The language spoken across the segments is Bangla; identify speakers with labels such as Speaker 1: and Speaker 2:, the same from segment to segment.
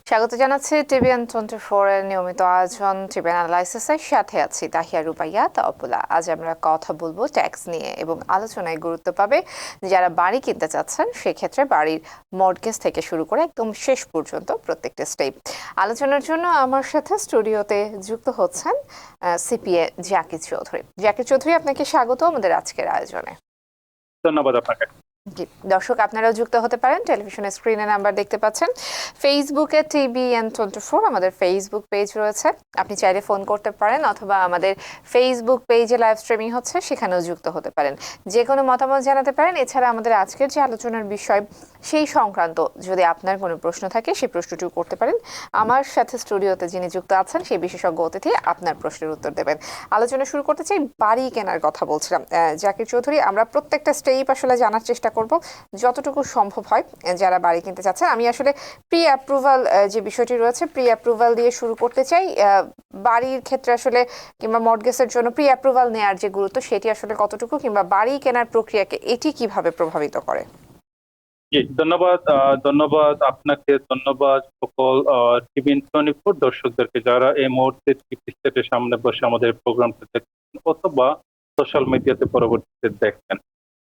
Speaker 1: স্বাগত জানাচ্ছি টিভিএন 24 এর নিয়মিত আয়োজন টিভিএন অ্যানালাইসিসের সাথে আছি তাহিয়া রুবাইয়া তাওপুলা। আজ আমরা কথা বলবো ট্যাক্স নিয়ে এবং আলোচনায় গুরুত্ব পাবে যারা বাড়ি কিনতে চাচ্ছেন সেক্ষেত্রে বাড়ির মর্টগেজ থেকে শুরু করে একদম শেষ পর্যন্ত প্রত্যেকটা স্টেপ। আলোচনার জন্য আমার সাথে স্টুডিওতে যুক্ত হচ্ছেন সিপিএ জাকির চৌধুরী। জাকির চৌধুরী, আপনাকে স্বাগত আমাদের আজকের আয়োজনে।
Speaker 2: ধন্যবাদ আপনাকে।
Speaker 1: জি, দর্শক আপনারাও যুক্ত হতে পারেন, টেলিভিশনের স্ক্রিনে নাম্বার দেখতে পাচ্ছেন। ফেসবুকে টিভিএন 24 আমাদের ফেসবুক পেজ রয়েছে, আপনি চাইলে ফোন করতে পারেন অথবা আমাদের ফেসবুক পেজে লাইভ স্ট্রিমিং হচ্ছে সেখানেও যুক্ত হতে পারেন, যে কোনো মতামত জানাতে পারেন। এছাড়া আমাদের আজকের যে আলোচনার বিষয় সেই সংক্রান্ত যদি আপনার কোনো প্রশ্ন থাকে সেই প্রশ্নটিও করতে পারেন। আমার সাথে স্টুডিওতে যিনি যুক্ত আছেন সেই বিশেষজ্ঞ অতিথি আপনার প্রশ্নের উত্তর দেবেন। আলোচনা শুরু করতে চাই, বাড়ি কেনার কথা বলছিলাম। জাকির চৌধুরী, আমরা প্রত্যেকটা স্টেপ আসলে জানার চেষ্টা করব যতটুকু সম্ভব হয় যারা বাড়ি কিনতে চাচ্ছেন। আমি আসলে প্রি অ্যাপ্রুভাল যে বিষয়টি রয়েছে, প্রি অ্যাপ্রুভাল দিয়ে শুরু করতে চাই। বাড়ির ক্ষেত্রে আসলে কিংবা মর্টগেজের জন্য প্রি অ্যাপ্রুভাল নেওয়ার যে গুরুত্ব সেটি আসলে কতটুকু, কিংবা বাড়ি কেনার প্রক্রিয়াকে এটি কিভাবে প্রভাবিত করে?
Speaker 2: জি, ধন্যবাদ আপনাকে, ধন্যবাদ সকল টিভিএন 24 দর্শকদেরকে যারা এই মুহূর্তে টিভি সেটের সামনে বসে আমাদের প্রোগ্রামটা দেখছেন অথবা সোশ্যাল মিডিয়াতে পরবর্তীতে দেখছেন।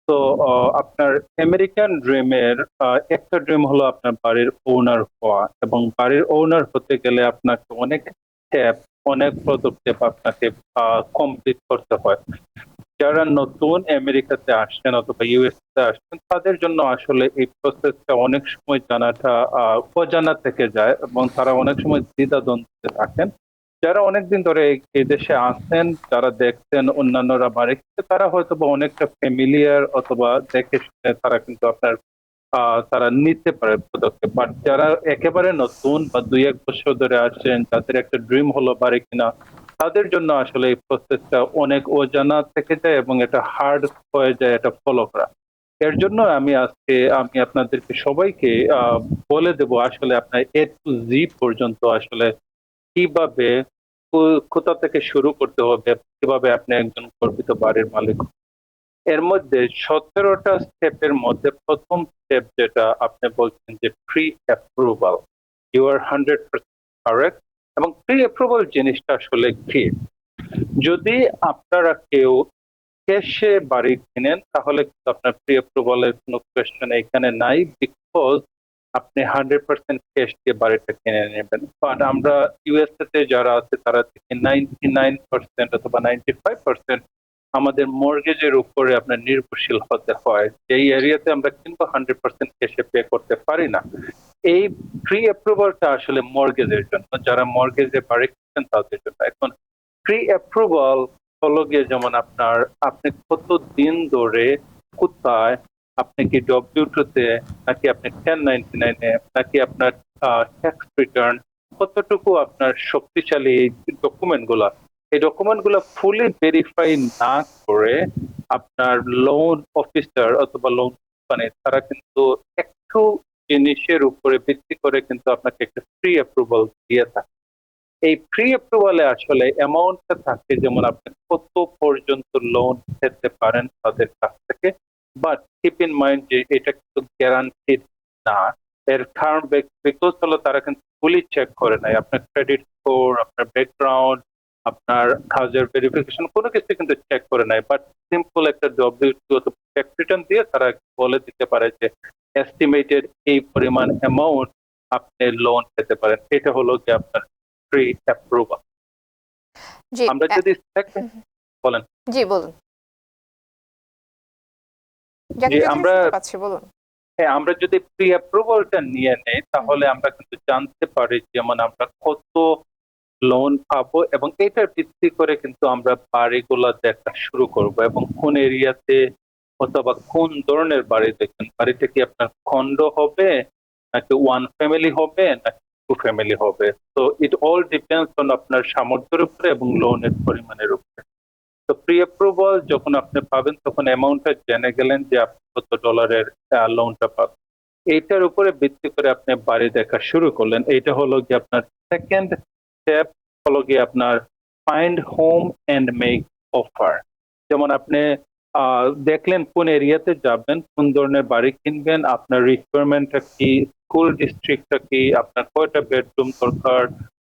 Speaker 2: তো আপনার আমেরিকান ড্রিমের একটা ড্রিম হলো আপনার বাড়ির ওনার হওয়া, এবং বাড়ির ওনার হতে গেলে আপনাকে অনেক স্টেপ, অনেক পদক্ষেপ আপনাকে কমপ্লিট করতে হয়। যারা নতুন আমেরিকাতে আসছেন অথবা ইউএসএ আসছেন তাদের জন্য আসলে এই প্রসেসটা অনেক সময় জানাটা অজানা থেকে যায় এবং তারা অনেক সময় দ্বিধাদ্বন্দ্বে থাকেন। যারা অনেকদিন ধরে এই দেশে আসেন, যারা দেখছেন অন্যান্যরা বাড়ি তারা হয়তো বা অনেকটা ফ্যামিলিয়ার অথবা দেখে শুনে তারা কিন্তু আপনার তারা নিতে পারে পদক্ষেপ। বাট যারা একেবারে নতুন বা 2-1 বছর ধরে আসছেন, যাদের একটা ড্রিম হলো বাড়ি কিনা, তাদের জন্য আসলে এই প্রসেসটা অনেক অজানা থেকে যায় এবং এটা হার্ড হয়ে যায় এটা ফলো করা। এর জন্য আমি আপনাদেরকে সবাইকে বলে দেব আসলে আপনার এ টু জি পর্যন্ত আসলে কিভাবে কোথা থেকে শুরু করতে হবে, কিভাবে আপনি একজন গর্বিত বাড়ির মালিক। এর মধ্যে 17টা স্টেপের মধ্যে প্রথম স্টেপ যেটা আপনি বলছেন যে pre approval, you are 100% correct. এবং প্রি অ্যাপ্রুভাল জিনিসটা আসলে কি? যদি আপনারা কেউ ক্যাশে বাড়ি কিনেন তাহলে কিন্তু আপনার প্রি অ্যাপ্রুভালের কোনো কোয়েশ্চেন এখানে নাই, বিকজ আপনি 100% ক্যাশ দিয়ে বাড়িটা কিনে নেবেন। বাট আমরা ইউএসএ তে যারা আছে তারা থেকে 99% অথবা 95% আমাদের মর্গেজের উপরে আপনার নির্ভরশীল হতে হয়। যেই এরিয়াতে আমরা কিন্তু 100% ক্যাশে পে করতে পারি না। এই প্রি অ্যাপ্রুভালটা আসলে মর্গেজের জন্য, যারা মর্গেজে বাড়ি কিনছেন তাদের জন্য। এখন প্রি অ্যাপ্রুভাল হলো গিয়ে যেমন আপনি কতদিন ধরে কোথায়, আপনি কি ডব্লিউ2 নাকি আপনি 1099 নাকি আপনার ট্যাক্স রিটার্ন, কতটুকু আপনার শক্তিশালী এই ডকুমেন্টগুলো ফুলি ভেরিফাই না করে আপনার লোন অফিসার অথবা লোন কোম্পানি তারা কিন্তু একটু জিনিসের উপরে ভিত্তি করে কিন্তু আপনাকে একটা প্রি অ্যাপ্রুভাল দিয়ে থাকে। এই প্রি অ্যাপ্রুভালে আসলে অ্যামাউন্টটা থাকে, যেমন আপনি কত পর্যন্ত লোন পেতে পারেন তাদের কাছ থেকে। বাট কিপ ইন মাইন্ড যে এটা কিন্তু গ্যারান্টিড না। এর কারণ বিকজ হলো তারা কিন্তু ফুলি চেক করে নাই আপনার ক্রেডিট স্কোর, আপনার ব্যাকগ্রাউন্ড, আপনার হাউজের ভেরিফিকেশন, কোনো কিছু কিন্তু চেক করে নাই। বাট সিম্পল একটা ডব্লিউ2 অথবা ট্যাক্স রিটার্ন দিয়ে তারা বলে দিতে পারে যে এস্টিমেটেড এই পরিমাণ অ্যামাউন্ট আপনি লোন পেতে পারেন। এটা হলো যে আপনার প্রি অ্যাপ্রুভাল।
Speaker 1: জি,
Speaker 2: আমরা যদি বলেন।
Speaker 1: জি বলুন।
Speaker 2: যে আমরা
Speaker 1: পাচ্ছি, বলুন।
Speaker 2: হ্যাঁ, আমরা যদি প্রি অ্যাপ্রুভালটা নিয়ে নেই তাহলে আমরা কিন্তু জানতে পারি যেমন আমরা কত লোন পাবো, এবং এটার ভিত্তি করে কিন্তু আমরা বাড়িগুলো দেখা শুরু করব এবং কোন এরিয়াতে অথবা কোন ধরনের বাড়ি দেখবেন। বাড়িটা কি আপনার খন্ড হবে নাকি ওয়ান ফ্যামিলি হবে নাকি টু ফ্যামিলি হবে। তো ইট অল ডিপেন্ডস অন আপনার সামর্থ্যের উপরে এবং লোনের পরিমাণের উপরে। তো প্রি অ্যাপ্রুভাল যখন আপনি পাবেন তখন অ্যামাউন্টটা জেনে গেলেন যে আপনি কত ডলারের লোনটা পাবেন। এইটার উপরে ভিত্তি করে আপনি বাড়ি দেখা শুরু করলেন। এইটা হলো কি আপনার সেকেন্ড স্টেপ, হলো কি আপনার find home and make offer. যেমন আপনি দেখলেন কোন এরিয়াতে যাবেন, কোন ধরনের বাড়ি কিনবেন, আপনার রিকোয়ারমেন্টটা কি, স্কুল ডিস্ট্রিক্টটা কি, আপনার কয়টা বেডরুম দরকার,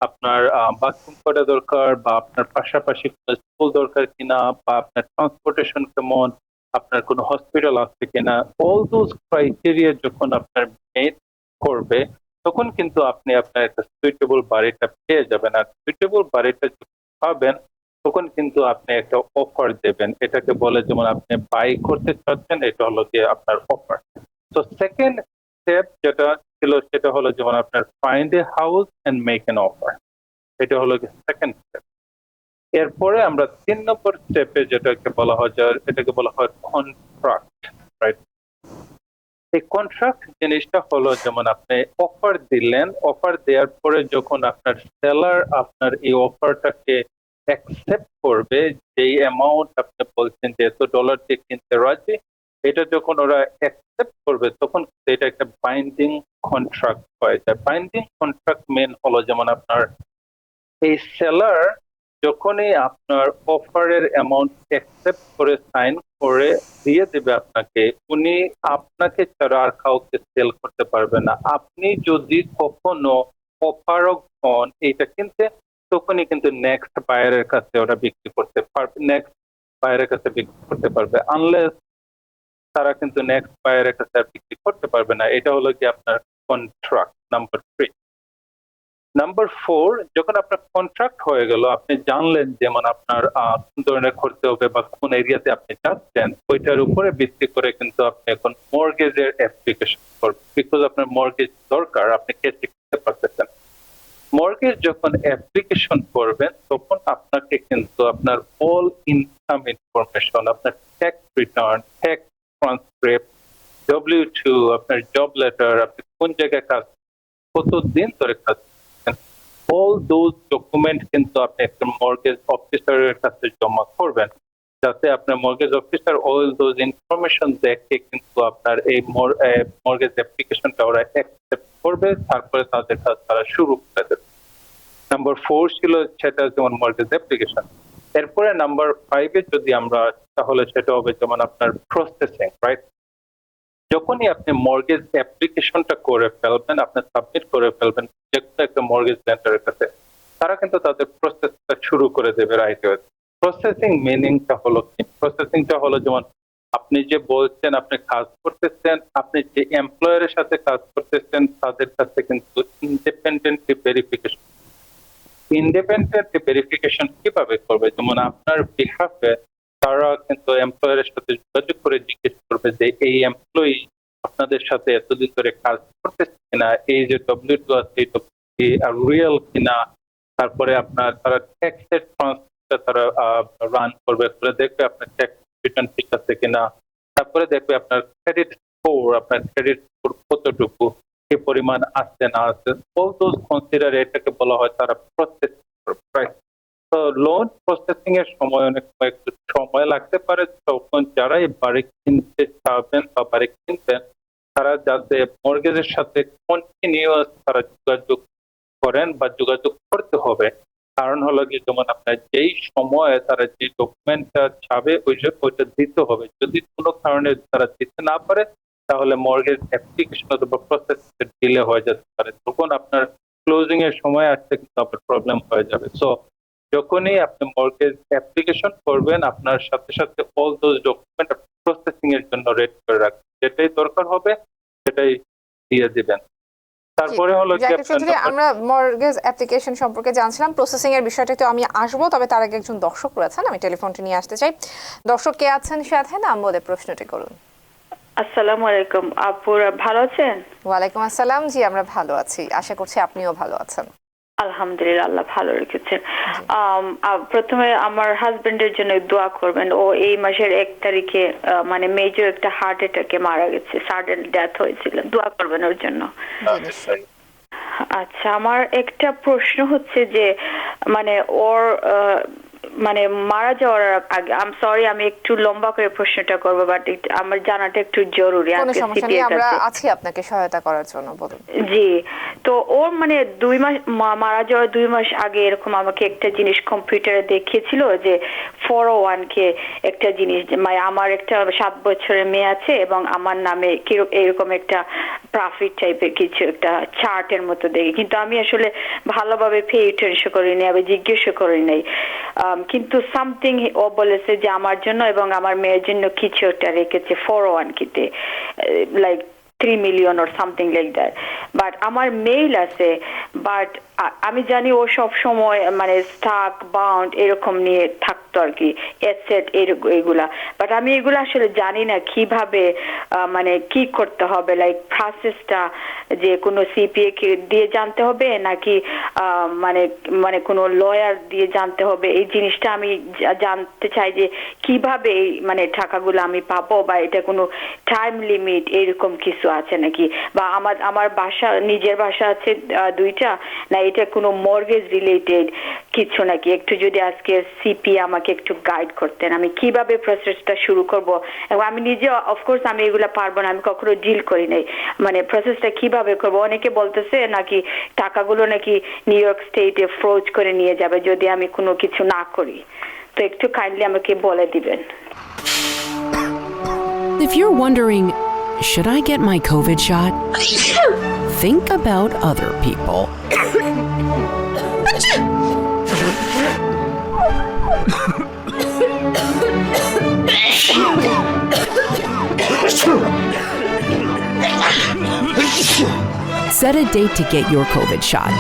Speaker 2: আপনার বাথরুম কয়টা দরকার, বা আপনার পাশাপাশি স্কুল দরকার কিনা, বা আপনার ট্রান্সপোর্টেশন কেমন, আপনার কোনো হসপিটাল আছে কিনা, অল দোজ ক্রাইটেরিয়া যখন আপনার মেট করবে তখন কিন্তু আপনি আপনার একটা সুইটেবল বাড়িটা পেয়ে যাবেন। আর সুইটেবল বাড়িটা যখন পাবেন তখন কিন্তু আপনি একটা অফার দেবেন, এটাকে বলে যেমন আপনি বাই করতে চাচ্ছেন, এটা হলো গিয়ে আপনার অফার। তো সেকেন্ড স্টেপ যেটা ছিল সেটা হলো যেমন আপনার find a house and make an offer, এটা হলো সেকেন্ড স্টেপ। এরপরে আমরা 3 নম্বর স্টেপে যেটাকে বলা হয়, এটাকে বলা হয় কন্ট্রাক্ট, রাইট? এই কন্ট্রাক্ট জিনিসটা হলো যেমন আপনি অফার দিলেন, অফার দেওয়ার পরে যখন আপনার সেলার আপনার এই অফারটাকে অ্যাকসেপ্ট করবে, যেই অ্যামাউন্ট আপনি বলছেন যে এত ডলার দিয়ে কিনতে রাজি, এটা যখন ওরা অ্যাকসেপ্ট করবে তখন এটা একটা বাইন্ডিং কন্ট্রাক্ট হয়। বাইন্ডিং কন্ট্রাক্ট মেন হলো যেমন আপনার এই সেলার যখনই আপনার অফারের অ্যামাউন্ট অ্যাকসেপ্ট করে সাইন করে দিয়ে দেবে আপনাকে, উনি আপনাকে ছাড়া আর কাউকে সেল করতে পারবে না। আপনি যদি কখনো অপারগ হন এইটা কিনতে, তখনই কিন্তু নেক্সট বায়ারের কাছে ওরা বিক্রি করতে পারবে, নেক্সট বায়ারের কাছে বিক্রি করতে পারবে, আনলেস তারা কিন্তু নেক্সট বায়ারের কাছে আর বিক্রি করতে পারবে না। এটা হলো কি আপনার কন্ট্রাক্ট নাম্বার 3। নাম্বার 4, যখন আপনার কন্ট্রাক্ট হয়ে গেল, আপনি জানলেন যেমন আপনার কোন ধরনের করতে হবে বা কোন এরিয়াতে আপনি যাচ্ছেন, ওইটার উপরে ভিত্তি করে কিন্তু আপনি এখন মর্গেজের অ্যাপ্লিকেশন করবেন। বিকজ আপনার মর্গেজ দরকার, আপনি কেসে করতে পারতেছেন। মর্গেজ যখন অ্যাপ্লিকেশন করবেন তখন আপনাকে কিন্তু আপনার অল ইনকাম ইনফরমেশন, আপনার tax return, tax transcript, W2, আপনার জব লেটার, আপনি কোন জায়গায় কাজ, কতদিন ধরে কাজ, অল দোজ ডকুমেন্ট কিন্তু আপনি একটা মর্গেজ অফিসারের কাছে জমা করবেন, যাতে আপনার mortgage officer all those information দেখে কিন্তু আপনার এই মর্গেজ অ্যাপ্লিকেশনটা ওরা অ্যাকসেপ্ট করবে, তারপরে তাদের কাজ তারা শুরু করে দেবে। নাম্বার 4 ছিল সেটা যেমন মর্গেজ অ্যাপ্লিকেশন। এরপরে নাম্বার 5-এ যদি আমরা, তাহলে সেটা হবে যেমন আপনার প্রসেসিং, রাইট? যখনই আপনি মর্গেজ অ্যাপ্লিকেশনটা করে ফেলবেন, আপনি সাবমিট করে ফেলবেন যে কোনো একটা মর্গেজ লেন্ডারের কাছে, তারা কিন্তু তাদের প্রসেসটা শুরু করে দেবে রাইট ওয়ে। প্রসেসিং মিনিংটা হলো কি? প্রসেসিংটা হলো যেমন আপনি যে বলছেন আপনি কাজ করতেছেন, আপনি যে এমপ্লয়ারের সাথে কাজ করতেছেন তাদের কাছে কিন্তু ইন্ডিপেন্ডেন্টলি ভেরিফিকেশন। ইন্ডিপেন্ডেন্টলি ভেরিফিকেশন কিভাবে করবে? যেমন আপনার বিহাফে তারা কিন্তু এমপ্লয়ারের সাথে যোগাযোগ করে জিজ্ঞেস করবে যে এই এমপ্লয়ি আপনাদের সাথে এতদিন ধরে কাজ করতেছে কিনা, এই যে W2 আছে এটা রিয়েল কিনা, তারপরে আপনার তারা ট্যাক্সের ট্রান্সফারটা তারা রান করবে, করে দেখবে আপনার ট্যাক্স রিটার্ন ঠিক আছে কিনা, তারপরে দেখবে আপনার ক্রেডিট স্কোর, আপনার ক্রেডিট স্কোর কতটুকু, কি পরিমাণ আসছে না আসছে, অল দোজ কনসিডার, এটাকে বলা হয় তারা প্রসেস করবে। তো লোন প্রসেসিং এর সময় অনেক একটু সময় লাগতে পারে, তখন যারাই বাড়ি কিনতে চাবেন বা বাড়ি কিনবেন তারা যাতে মর্গেজের সাথে কন্টিনিউয়াস তারা যোগাযোগ করেন বা যোগাযোগ করতে হবে। কারণ হলো কি, যেমন আপনার যেই সময়ে তারা যে ডকুমেন্টটা চাবে ওইটা দিতে হবে। যদি কোনো কারণে তারা দিতে না পারে তাহলে মর্গেজ অ্যাপ্লিকেশন অথবা প্রসেস ডিলে হয়ে যেতে পারে, তখন আপনার ক্লোজিং এর সময় আসতে কিন্তু আপনার প্রবলেম হয়ে যাবে। সো যখনই আপনি মর্গেজ অ্যাপ্লিকেশন করবেন, আপনার সাথে সাথে অল দোজ ডকুমেন্ট প্রসেসিং এর জন্য রেডি করে রাখবেন, যেটাই দরকার হবে সেটাই দিয়ে দিবেন। তারপরে হলো কি
Speaker 1: জাকির চৌধুরী, আমরা মর্গেজ অ্যাপ্লিকেশন সম্পর্কে জানছিলাম, প্রসেসিং এর বিষয়টা তো আমি আসবো, তবে তার আগে একজন দর্শক রয়েছেন, আমি টেলিফোনটি নিয়ে আসতে চাই। দর্শক কে আছেন সাথে, নাম বলে প্রশ্নটি করুন।
Speaker 3: আসসালামু আলাইকুম, আপুরা ভালো আছেন?
Speaker 1: ওয়ালাইকুম আসসালাম, জি আমরা ভালো আছি, আশা করছি আপনিও ভালো আছেন।
Speaker 3: আলহামদুলিল্লাহ, আল্লাহ ভালো রেখেছেন। প্রথমে আমার হাজবেন্ডের জন্য দোয়া করবেন। ও এই মাসের 1 তারিখে মানে মেজর একটা হার্ট অ্যাটাকে মারা গেছে, সাডেন ডেথ হয়েছিল, দোয়া করবেন ওর জন্য। আচ্ছা, আমার একটা প্রশ্ন হচ্ছে যে মানে ওর মানে মারা যাওয়ার আগে, আই এম সরি আমি একটু লম্বা করে প্রশ্নটা করবো, বাট আমার জানাটা একটু জরুরি।
Speaker 1: কোনো
Speaker 3: আজকে
Speaker 1: সমস্যা
Speaker 3: CPA
Speaker 1: নেই,
Speaker 3: র
Speaker 1: আমরা
Speaker 3: কাছে।
Speaker 1: আছি আপনাকে সহায়তা করার জন্য, বলুন।
Speaker 3: জি, তো ওর মানে 2 মাস মারা যাওয়ার 2 মাস আগে এরকম আমাকে একটা জিনিস কম্পিউটারে দেখিয়েছিল যে 401 কে একটা জিনিস, মানে আমার একটা 7 বছরের মেয়ে আছে এবং আমার নামে এরকম একটা প্রফিট টাইপের কিছু একটা চার্টের মতো দেখি, কিন্তু আমি আসলে ভালোভাবে পে অ্যাটেনশন করিনি, আমি জিজ্ঞেস করি নাই। কিন্তু সামথিং ও বলেছে যে আমার জন্য এবং আমার মেয়ের জন্য কিছু একটা রেখেছে 401 কিতে, like 3 million or something like that. But আমার মেইল আছে, বাট আমি জানি ও সব সময় মানে স্টক বাউন্ড এরকম নিয়ে থাকতো আর কি, অ্যাসেট এগুলা, বাট আমি এগুলো আসলে জানি না কিভাবে মানে কি করতে হবে, লাইক প্রসেসটা যে কোনো CPA কে দিয়ে জানতে হবে নাকি মানে মানে কোনো লয়ার দিয়ে জানতে হবে, এই জিনিসটা আমি জানতে চাই যে কিভাবে এই মানে টাকাগুলো আমি পাবো, বা এটা কোনো টাইম লিমিট এরকম কিছু আছে নাকি, বা আমার বাসা নিজের বাসা আছে 2টা, না এটা কোনো মর্গেজ রিলেটেড কিছু নাকি, একটু যদি আজকে CPA আমাকে একটু গাইড করতেন আমি কিভাবে প্রসেসটা শুরু করব। এবং আমি নিজে অফকোর্স আমি এগুলা পারবো না, আমি কখনো ডিল করি নাই, মানে প্রসেসটা কিভাবে করব। অনেকে বলতেছে নাকি টাকাগুলো নাকি নিউ ইয়র্ক স্টেটে ফ্রোজ করে নিয়ে যাবে যদি আমি কোনো কিছু না করি, তো একটু কাইন্ডলি আমাকে বলে দিবেন।
Speaker 4: If you're wondering, should I get my COVID shot? Think about other people. Set a date to get your COVID shot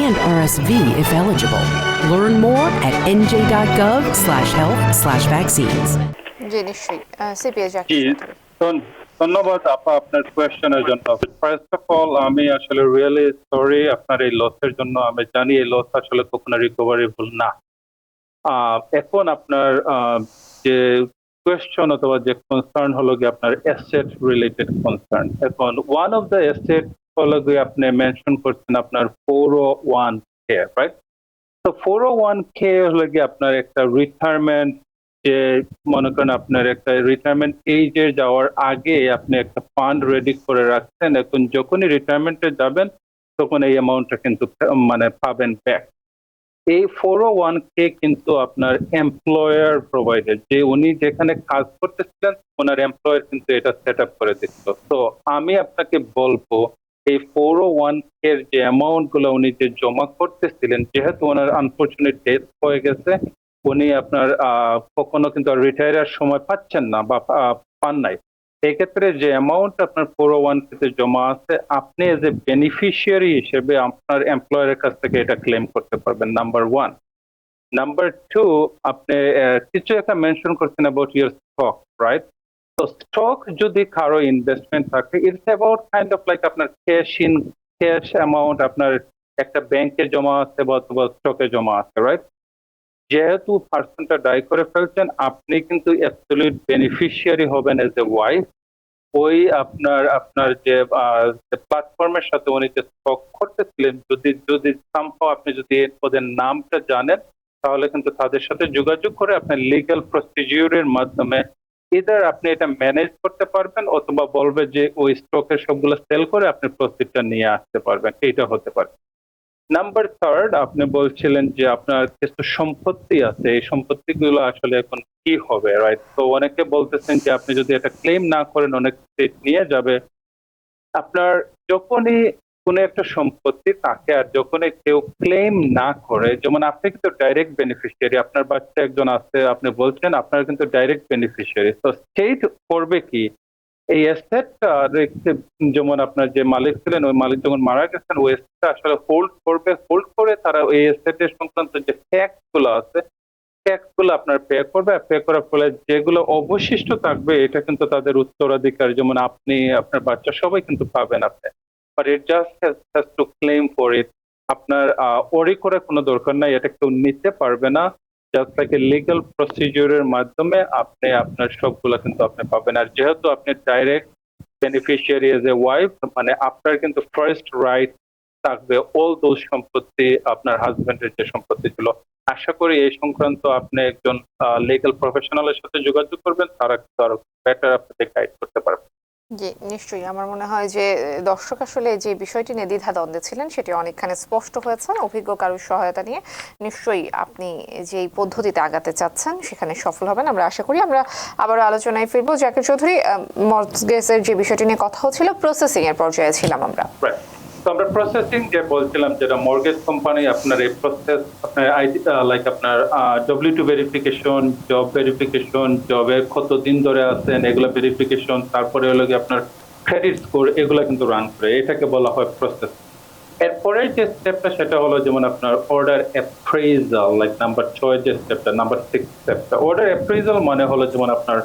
Speaker 4: and RSV if eligible. Learn more at nj.gov/health/vaccines.
Speaker 1: জি নিশ্চয়ই, CPA
Speaker 2: জি,
Speaker 1: জ্যাকি।
Speaker 2: ধন্যবাদ আপা আপনার কোয়েশ্চেনের জন্য। ফার্স্ট অফ অল আমি আসলে রিয়েলি সরি আপনার এই লসের জন্য। আমি জানি এই লস আসলে কখনো রিকভারেবল না। এখন আপনার যে কোয়েশ্চন অথবা যে কনসার্ন হলো গিয়ে আপনার অ্যাসেট রিলেটেড কনসার্ন। এখন ওয়ান অফ দ্য অ্যাসেট হলো গিয়ে আপনি মেনশন করছেন আপনার 401k, রাইট? তো 401k হলো গিয়ে আপনার একটা রিটায়ারমেন্ট, যে মনে করেন আপনার একটা রিটায়ারমেন্ট এজে যাওয়ার আগে আপনি একটা ফান্ড রেডি করে রাখছেন। এখন যখনই রিটায়ারমেন্টে যাবেন তখন এই অ্যামাউন্টটা কিন্তু মানে পাবেন ব্যাক। এই 401k কিন্তু আপনার এমপ্লয়ার প্রোভাইডেড, যে উনি যেখানে কাজ করতেছিলেন ওনার এমপ্লয়ার কিন্তু এটা সেট আপ করে দিচ্ছিল। তো আমি আপনাকে বলবো এই 401k এর যে অ্যামাউন্ট গুলো উনি যে জমা করতেছিলেন, যেহেতু ওনার আনফরচুনেট ডেথ হয়ে গেছে, উনি আপনার কখনো কিন্তু রিটায়ারের সময় পাচ্ছেন না বা পান নাই। এক্ষেত্রে যে অ্যামাউন্ট আপনার 401k তে জমা আছে, আপনি এজ এ বেনিফিশিয়ারি হিসেবে আপনার এমপ্লয়ারের কাছ থেকে এটা ক্লেম করতে পারবেন, নাম্বার 1। নাম্বার 2, আপনি কিছু একটা মেনশন করছেন অ্যাবাউট ইউর স্টক, রাইট? তো স্টক যদি কারো ইনভেস্টমেন্ট থাকে, it's about kind of like আপনার ক্যাশ অ্যামাউন্ট আপনার একটা ব্যাংকে জমা আছে বা স্টকে জমা আছে, রাইট? যেহেতু পার্সনটা ডাই করে ফেলছেন, আপনি কিন্তু অ্যাবসলিউট বেনিফিশিয়ারি হবেন এজ এ ওয়াইফ। ওই আপনার যে প্ল্যাটফর্মের সাথে উনি যে স্টক করতেছিলেন, যদি সামহাও আপনি যদি ওদের নামটা জানেন, তাহলে কিন্তু তাদের সাথে যোগাযোগ করে আপনার লিগ্যাল প্রসিডিউরের মাধ্যমে ইদার আপনি এটা ম্যানেজ করতে পারবেন, অথবা বলবে যে ওই স্টকের সবগুলো সেল করে আপনি প্রফিটটা নিয়ে আসতে পারবেন, এইটা হতে পারে। নাম্বার 3, আপনি বলছিলেন যে আপনার কিছু সম্পত্তি আছে, এই সম্পত্তিগুলো আসলে এখন কি হবে, রাইট? তো অনেকে বলতেছেন যে আপনি যদি এটা ক্লেম না করেন অনেক স্টেট নিয়ে যাবে। আপনার যখনই কোনো একটা সম্পত্তি থাকে আর যখনই কেউ ক্লেম না করে, যেমন আপনি কিন্তু ডাইরেক্ট বেনিফিশিয়ারি, আপনার বাচ্চা একজন আছে আপনি বলছেন, আপনার কিন্তু ডাইরেক্ট বেনিফিশিয়ারি। তো স্টেট করবে কি, এই এস্টেটটা রেখে, যেমন আপনার যে মালিক ছিলেন ওই মালিক যখন মারা গেছেন, ওই এস্টেটটা আসলে হোল্ড করবে, হোল্ড করে তারা ওই এস্টেটের সংক্রান্ত যে ট্যাক্স গুলো আছে, ট্যাক্স গুলো আপনার পে করবে। পে করার ফলে যেগুলো অবশিষ্ট থাকবে এটা কিন্তু তাদের উত্তরাধিকার, যেমন আপনি, আপনার বাচ্চা, সবাই কিন্তু পাবেন আপনি। But it just has to claim for it. আপনার ওরি করে কোনো দরকার নাই, এটা কেউ নিতে পারবে না। জাস্ট লাইক লিগ্যাল প্রসিডিউরের মাধ্যমে আপনি আপনার সবগুলো কিন্তু আপনি পাবেন। আর যেহেতু আপনি direct beneficiary as a wife, মানে আপনার কিন্তু ফার্স্ট রাইট থাকবে অল দোজ সম্পত্তি, আপনার হাজবেন্ডের যে সম্পত্তি ছিল আশা করি এই সংক্রান্ত আপনি একজন লিগ্যাল প্রফেশনালের সাথে যোগাযোগ করবেন, তারা কিন্তু আরো বেটার আপনাকে গাইড করতে পারবে।
Speaker 1: জি, নিশ্চয়ই। আমার মনে হয় যে দর্শক আসলে যে বিষয়টি নিয়ে দ্বিধাদ্বন্দ্বে ছিলেন সেটি অনেকখানি স্পষ্ট হয়েছে। অভিজ্ঞ কারোর সহায়তা নিয়ে নিশ্চয়ই আপনি যেই পদ্ধতিতে আগাতে চাচ্ছেন সেখানে সফল হবেন আমরা আশা করি। আমরা আবারও আলোচনায় ফিরবো। জাকির চৌধুরী, মর্টগেজের যে বিষয়টি নিয়ে কথা হচ্ছিল, প্রসেসিং এর পর্যায়ে ছিলাম আমরা।
Speaker 2: তো আমরা প্রসেসিং যে বলছিলাম, যেটা মর্গেজ কোম্পানি আপনার এই প্রসেস আপনার আইডি লাইক আপনার W2 ভেরিফিকেশন, জব ভেরিফিকেশন, জবে কতদিন ধরে আছেন এগুলো ভেরিফিকেশন, তারপরে হলো কি আপনার ক্রেডিট স্কোর, এগুলো কিন্তু রান করে, এটাকে বলা হয় প্রসেস। এরপরে যে স্টেপটা সেটা হলো যেমন আপনার অর্ডার অ্যাপ্রেজাল, লাইক নাম্বার 6 যে স্টেপটা, নাম্বার 6 স্টেপটা অর্ডার অ্যাপ্রেজাল মানে হলো যেমন আপনার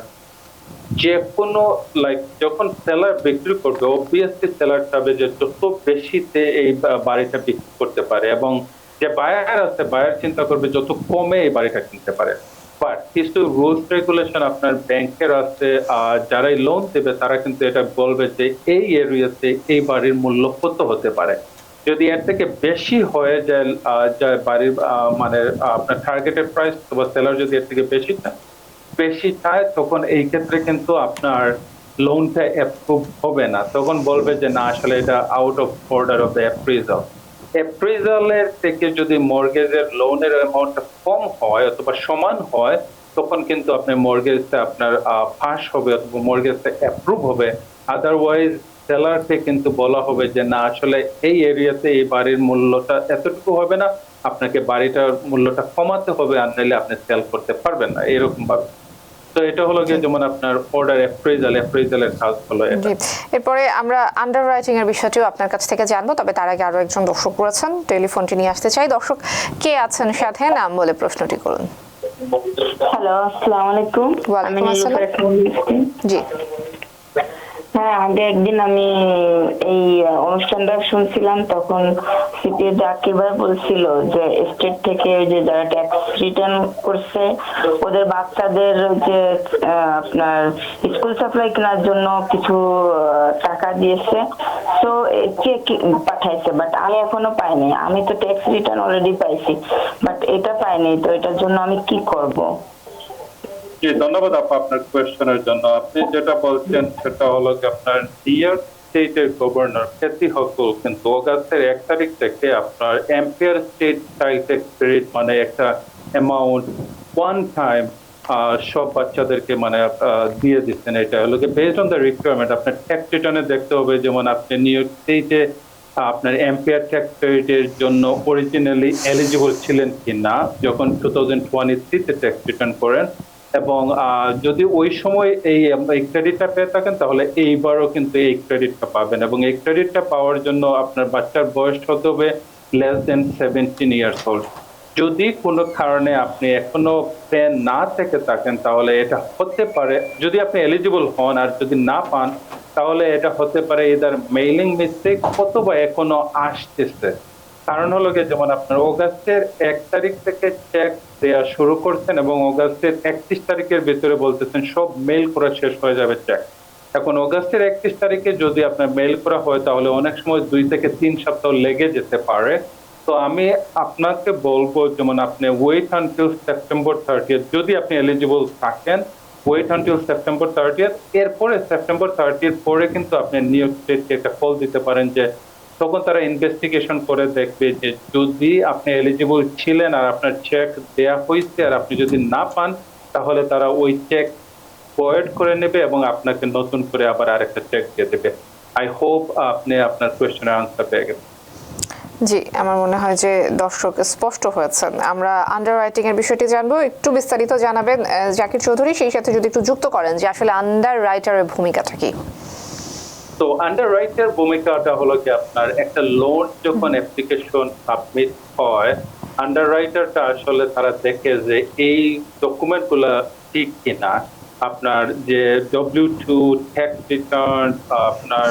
Speaker 2: যে কোনো লাইক যখন সেলার বিক্রি করবে, অবভিয়াসলি সেলার চাবে যে যত বেশিতে এই বাড়িটা বিক্রি করতে পারে, এবং যে বায়ার আছে বায়ার চিন্তা করবে যত কমে এই বাড়িটা কিনতে পারে। বাট কিছু রুলস রেগুলেশন আপনার ব্যাংকের আছে, যারাই লোন দেবে তারা কিন্তু এটা বলবে যে এই এরিয়াতে এই বাড়ির মূল্য কত হতে পারে। যদি এর থেকে বেশি হয়ে যায় বাড়ির মানে আপনার টার্গেটেড প্রাইস, বা সেলার যদি এর থেকে বেশি চায় তখন এই ক্ষেত্রে কিন্তু আপনার লোনটা অ্যাপ্রুভ হবে না, তখন বলবে যে না আসলে এটা out of order of the appraisal. অ্যাপ্রেজালের থেকে যদি মর্গেজের লোনের অ্যামাউন্টটা কম হয় অথবা সমান হয় তখন কিন্তু আপনার মর্গেজটা আপনার পাস হবে অথবা মর্গেজটা অ্যাপ্রুভ হবে। আদারওয়াইজ সেলারকে কিন্তু বলা হবে যে না আসলে এই এরিয়াতে এই বাড়ির মূল্যটা এতটুকু হবে না, আপনাকে বাড়িটার মূল্যটা কমাতে হবে, আর নাহলে আপনি সেল করতে পারবেন না, এরকম ভাবে। তো এটা হলো গিয়ে যেমন আপনার অর্ডার অ্যাপ্রেজালের কাজ হলো এটা।
Speaker 1: জি, এরপরে আমরা আন্ডাররাইটিং এর বিষয়টিও আপনার কাছ থেকে জানবো, তবে তার আগে আরো একজন দর্শক রয়েছেন, টেলিফোনটি নিয়ে আসতে চাই। দর্শক কে আছেন সাথে, নাম বলে প্রশ্নটি করুন।
Speaker 5: হ্যালো, আসসালামু আলাইকুম।
Speaker 1: ওয়ালাইকুম আসসালাম। জি,
Speaker 5: হ্যাঁ, আগে একদিন আমি এই অনুষ্ঠানটা শুনছিলাম, তখন সিপি জাকির ভাই বলছিল যে স্টেট থেকে যে যারা ট্যাক্স রিটার্ন করছে ওদের বাচ্চাদের যে আপনার স্কুল সাপ্লাই কেনার জন্য কিছু টাকা দিয়েছে, তো চেক পাঠাইছে, বাট আমি এখনো পাইনি। আমি তো ট্যাক্স রিটার্ন অলরেডি পাইছি, বাট এটা পাইনি, তো এটার জন্য আমি কি করব?
Speaker 2: জি, ধন্যবাদ আপা আপনার কোয়েশ্চেনের জন্য। আপনি যেটা বলছেন সেটা হলো যে আপনার নিউ স্টেটের গভর্নর ক্যাথি হকুল কিন্তু অগাস্টের 1 তারিখ থেকে আপনার এম্পায়ার স্টেট ট্যাক্স ক্রেডিট মানে একটা অ্যামাউন্ট ওয়ান টাইম সব বাচ্চাদেরকে মানে দিয়ে দিচ্ছেন। এটা হলো বেসড অন দ্য রিকোয়ারমেন্ট। আপনার ট্যাক্স রিটার্নে দেখতে হবে যেমন আপনি নিউ ইয়র্ক স্টেটে আপনার এম্পায়ার ট্যাক্স ক্রেডিটের জন্য অরিজিনালি এলিজিবল ছিলেন কিনা যখন 2023-তে ট্যাক্স রিটার্ন করেন, এবং যদি ওই সময় এই ক্রেডিটটা পেয়ে থাকেন তাহলে এইবারও কিন্তু এই ক্রেডিটটা পাবেন, এবং এই ক্রেডিটটা পাওয়ার জন্য আপনার বাচ্চার বয়স হতে হবে লেস দেন 17 ইয়ার্স ওল্ড। যদি কোনো কারণে আপনি এখনো পে না থেকে থাকেন তাহলে এটা হতে পারে, যদি আপনি এলিজিবল হন আর যদি না পান তাহলে এটা হতে পারে ইদার মেইলিং মিস্টেক অথবা এখনো আসতেছে। কারণ হলো গিয়ে যেমন আপনার অগাস্টের 1 তারিখ থেকে চেক দেওয়া শুরু করছেন এবং অগাস্টের 31 তারিখের ভিতরে বলতেছেন সব মেইল করা শেষ হয়ে যাবে চেক। এখন অগাস্টের 31 তারিখে যদি আপনার মেইল করা হয় তাহলে অনেক সময় 2 থেকে 3 সপ্তাহ লেগে যেতে পারে। তো আমি আপনাকে বলবো যেমন আপনি ওয়েট আনটিল সেপ্টেম্বর 30th, যদি আপনি এলিজিবল থাকেন ওয়েট আনটিল সেপ্টেম্বর 30th। এরপরে সেপ্টেম্বর 30th পরে কিন্তু আপনি নিউ ইয়র্ক স্টেটকে একটা কল দিতে পারেন, যে তখন তারা ইনভেস্টিগেশন করে দেখবে যে যদি আপনি এলিজিবল ছিলেন আর আপনার চেক দেয়া হয়েছে আর আপনি যদি না পান তাহলে তারা ওই চেক ভয়েড করে নেবে এবং আপনাকে নতুন করে আবার আরেকটা চেক দিয়ে দেবে। আই হোপ আপনি আপনার কোয়েশ্চেনের আনসার পেয়ে গেছেন।
Speaker 1: জি, আমার মনে হয় যে দর্শক স্পষ্ট হয়েছেন। আমরা আন্ডাররাইটিং এর বিষয়টি জানবো, একটু বিস্তারিত জানাবেন জাকির চৌধুরী, সেই সাথে যদি একটু যুক্ত করেন যে আসলে আন্ডাররাইটারের ভূমিকাটা কি।
Speaker 2: তো আন্ডাররাইটার ভূমিকাটা হলো কি আপনার একটা লোন যখন অ্যাপ্লিকেশন সাবমিট হয় আন্ডাররাইটারটা আসলে তারা দেখে যে এই ডকুমেন্টগুলো ঠিক কিনা, আপনার যে W2 ট্যাক্স রিটার্ন, আপনার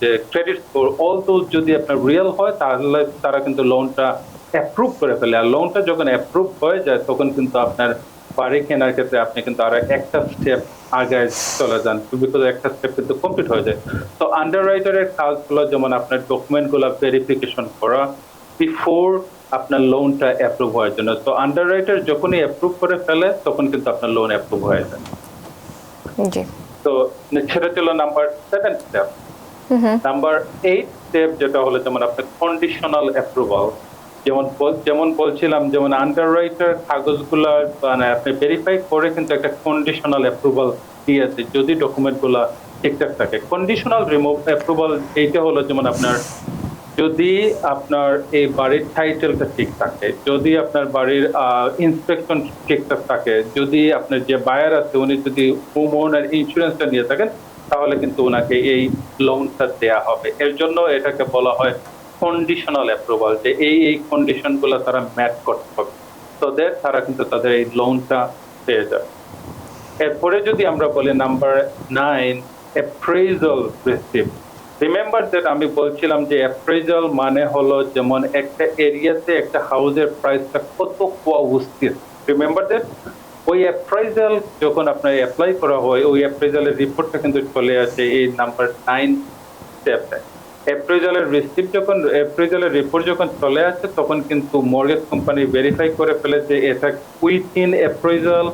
Speaker 2: যে ক্রেডিট স্কোর, অল দোজ যদি আপনার রিয়েল হয় তাহলে তারা কিন্তু লোনটা অ্যাপ্রুভ করে ফেলে। আর লোনটা যখন অ্যাপ্রুভ হয়ে যায় তখন কিন্তু আপনার বাড়ি কেনার ক্ষেত্রে আপনি কিন্তু আরো একটা স্টেপ আগে চলে যান, বিকজ একটা স্টেপ কিন্তু কমপ্লিট হয়ে যায়। তো আন্ডাররাইটারের কাজ হলো যেমন আপনার ডকুমেন্টগুলো ভেরিফিকেশন করা বিফোর আপনার লোনটা অ্যাপ্রুভ হওয়ার জন্য। তো আন্ডাররাইটার যখনই অ্যাপ্রুভ করে ফেলে তখন কিন্তু আপনার লোন অ্যাপ্রুভ হয়ে যায়।
Speaker 1: জি।
Speaker 2: তো সেটা ছিল নাম্বার 7 স্টেপ। নাম্বার 8 স্টেপ যেটা হলো যেমন আপনার কন্ডিশনাল অ্যাপ্রুভাল। যেমন বলছিলাম, যেমন আন্ডাররাইটার কাগজগুলো মানে আপনি ভেরিফাই করে কিন্তু একটা কন্ডিশনাল অ্যাপ্রুভাল দিয়েছে যদি ডকুমেন্টগুলো ঠিকঠাক থাকে। কন্ডিশনাল অ্যাপ্রুভাল এইটা হলো যেমন আপনার যদি আপনার এই বাড়ির টাইটেলটা ঠিক থাকে, যদি আপনার বাড়ির ইন্সপেকশন ঠিকঠাক থাকে, যদি আপনার যে বায়ার আছে উনি যদি হোম ওনার ইন্স্যুরেন্সটা নিয়ে থাকেন, তাহলে কিন্তু ওনাকে এই লোনটা দেয়া হবে। এর জন্য এটাকে বলা হয় কন্ডিশনাল অ্যাপ্রুভাল, যে এই কন্ডিশনগুলো তারা ম্যাচ করতে হবে, তো তারা কিন্তু তাদের এই লোনটা পেয়ে যাবে। এরপরে যদি আমরা বলি number 9, appraisal receipt. Remember that আমি বলছিলাম যে অ্যাপ্রেজাল মানে হলো যেমন একটা এরিয়াতে একটা হাউসের প্রাইসটা কত হওয়া উচিত। রিমেম্বার দ্যাট ওই অ্যাপ্রেজাল যখন আপনার অ্যাপ্লাই করা হয়, ওই অ্যাপ্রেজালের রিপোর্টটা কিন্তু চলে আসে এই নাম্বার 9 স্টেপে। অ্যাপ্রেজালের রিপোর্ট যখন চলে আসে তখন কিন্তু মর্গেজ কোম্পানি ভেরিফাই করে ফেলে যে এটা উইথিন অ্যাপ্রেজাল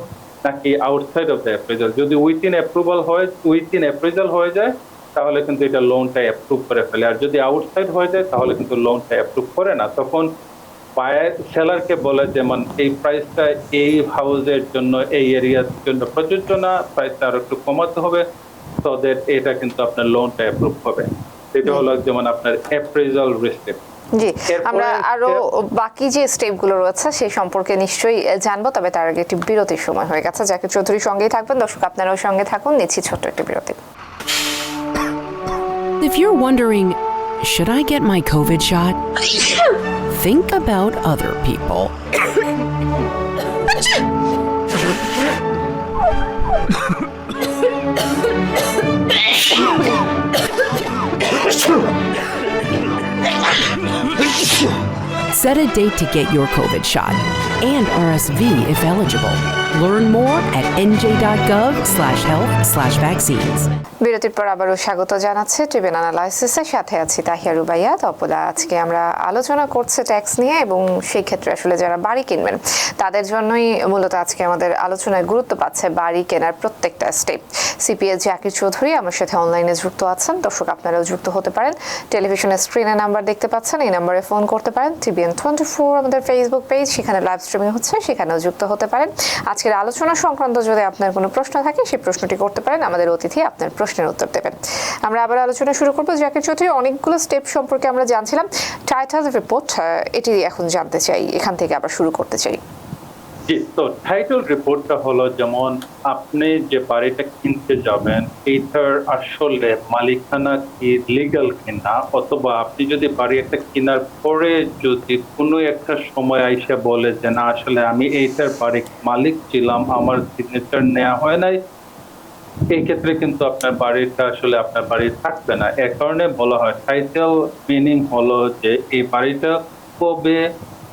Speaker 2: নাকি আউটসাইড অফ দ্য অ্যাপ্রেজাল। যদি উইথিন অ্যাপ্রেজাল হয়ে যায় তাহলে কিন্তু এটা লোনটা অ্যাপ্রুভ করে ফেলে, আর যদি আউটসাইড হয়ে যায় তাহলে কিন্তু লোনটা অ্যাপ্রুভ করে না। তখন সেলারকে বলে যেমন এই প্রাইসটা এই হাউসের জন্য, এই এরিয়ার জন্য প্রযোজ্য না, প্রাইসটা আরো একটু কমাতে হবে, তো এটা কিন্তু আপনার লোনটা অ্যাপ্রুভ হবে। এটা হলো যেমন আপনার অ্যাপ্রেজাল রিসিপ্ট।
Speaker 1: জি, আমরা আরো বাকি যে স্টেপগুলো রয়েছে সেই সম্পর্কে নিশ্চয়ই জানবো, তবে তার আগে একটি বিরতির সময় হয়ে গেছে। জাকির চৌধুরীর সঙ্গেই থাকবেন, দর্শক আপনারাও সঙ্গে থাকুন, নিচ্ছি ছোট্ট একটি বিরতি।
Speaker 4: If you're wondering, should I get my COVID shot? Think about other people. Set a date to get your COVID shot and RSV if eligible. Learn more at nj.gov/health/vaccines.
Speaker 1: বিরতির পর আবারও স্বাগত জানাচ্ছে টিভেন অ্যানালাইসিসের সাথে আছি তাহিয়া রুবাইয়া তপলা। আজকে আমরা আলোচনা করছি ট্যাক্স নিয়ে, এবং সেই ক্ষেত্রে আসলে যারা বাড়ি কিনবেন তাদের জন্যই মূলত আজকে আমাদের আলোচনায় গুরুত্ব পাচ্ছে বাড়ি কেনার প্রত্যেকটা স্টেপ। সিপিএ জাকির চৌধুরী আমার সাথে অনলাইনে যুক্ত আছেন, দর্শক আপনারাও যুক্ত হতে পারেন। টেলিভিশনের স্ক্রিনে নাম্বার দেখতে পাচ্ছেন, এই নাম্বারে ফোন করতে পারেন। টিভিএন 24 আমাদের ফেসবুক পেজ, সেখানে লাইভ স্ট্রিমিং হচ্ছে, সেখানেও যুক্ত হতে পারেন। আজকের আলোচনা সংক্রান্ত যদি আপনার কোনো প্রশ্ন থাকে সেই প্রশ্নটি করতে পারেন, আমাদের অতিথি আপনার প্রশ্নের উত্তর দেবেন। আমরা আবার আলোচনা শুরু করবো। জাকির চৌধুরী, অনেকগুলো স্টেপ সম্পর্কে আমরা জানছিলাম, টাইটেল রিপোর্ট এটি এখন জানতে চাই, এখান থেকে আবার শুরু করতে চাই।
Speaker 2: জি, তো টাইটেল রিপোর্টটা হলো যেমন আপনি যে বাড়িটা কিনতে যাবেন এইটার আসলে মালিকানা কি লিগ্যাল কিনা, অথবা আপনি যদি বাড়ি একটা কেনার পরে যদি কোনো একটা সময় আইসা বলে যে না আসলে আমি এইটার বাড়ির মালিক ছিলাম, আমার সিগনেচার নেওয়া হয় নাই, এই ক্ষেত্রে কিন্তু আপনার বাড়িটা আসলে আপনার বাড়ি থাকবে না। এর কারণে বলা হয় টাইটেল মিনিং হলো যে এই বাড়িটা কবে,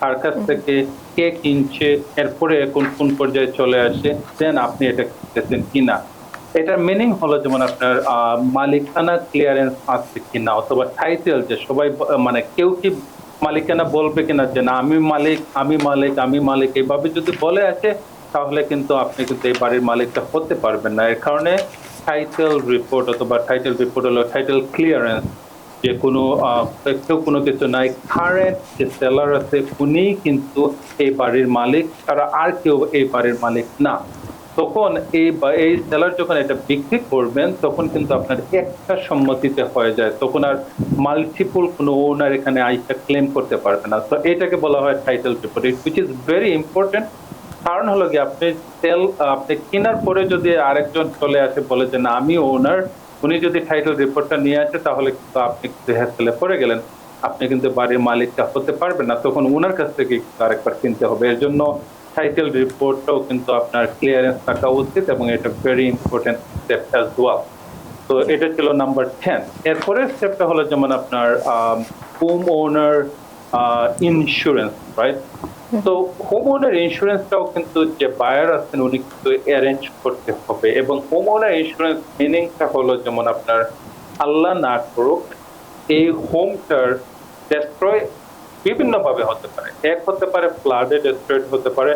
Speaker 2: কার কাছ থেকে, কে কিনছে, এরপরে এখন কোন পর্যায়ে চলে আসে, দেন আপনি এটা কিনতেছেন কিনা। এটার মিনিং হলো যেমন আপনার মালিকানা ক্লিয়ারেন্স আছে কিনা, অথবা টাইটেল, যে সবাই মানে কেউ কি মালিকানা বলবে কিনা যে না আমি মালিক, আমি মালিক, আমি মালিক, এইভাবে যদি বলে আছে তাহলে কিন্তু আপনি কিন্তু এই বাড়ির মালিকটা হতে পারবেন না। এর কারণে টাইটেল রিপোর্ট অথবা টাইটেল রিপোর্ট হলো টাইটেল ক্লিয়ারেন্স, যে কোনো কিছু নাই, কারেন্ট যে সেলার আছে উনি কিন্তু এই বাড়ির মালিক, তারা আর কেউ এই বাড়ির মালিক না। তখন এই সেলার যখন এটা বিক্রি করবেন তখন কিন্তু আপনার একটা সম্মতিতে হয়ে যায়, তখন আর মাল্টিপল কোনো ওনার এখানে আইসা ক্লেম করতে পারবে না। তো এটাকে বলা হয় title report, which is very important. কারণ হলো কি আপনি কেনার পরে যদি আরেকজন চলে আসে বলে যে না আমি ওনার, উনি যদি টাইটেল রিপোর্টটা নিয়ে আসে তাহলে কিন্তু আপনি হ্যাসেলে পড়ে গেলেন, আপনি কিন্তু বাড়ির মালিকটা হতে পারবেন না, তখন ওনার কাছ থেকে আরেকবার কিনতে হবে। এর জন্য টাইটেল রিপোর্টটাও কিন্তু আপনার ক্লিয়ারেন্স থাকা উচিত, এবং এটা very important step as well. তো এটা ছিল নাম্বার 10। এরপরের স্টেপটা হলো যেমন আপনার হোম ওনার ইন্স্যুরেন্স, রাইট? তো হোম ওনার ইন্স্যুরেন্সটাও কিন্তু যে বায়ার আছেন উনি কিন্তু অ্যারেঞ্জ করতে হবে, এবং হোম ওনার ইন্স্যুরেন্স মিনিংটা হলো যেমন আপনার আল্লাহ না করুক এই হোমটার ডেস্ট্রয় বিভিন্ন ভাবে হতে পারে। এক হতে পারে ফ্লাডেড স্ট্রেট হতে পারে,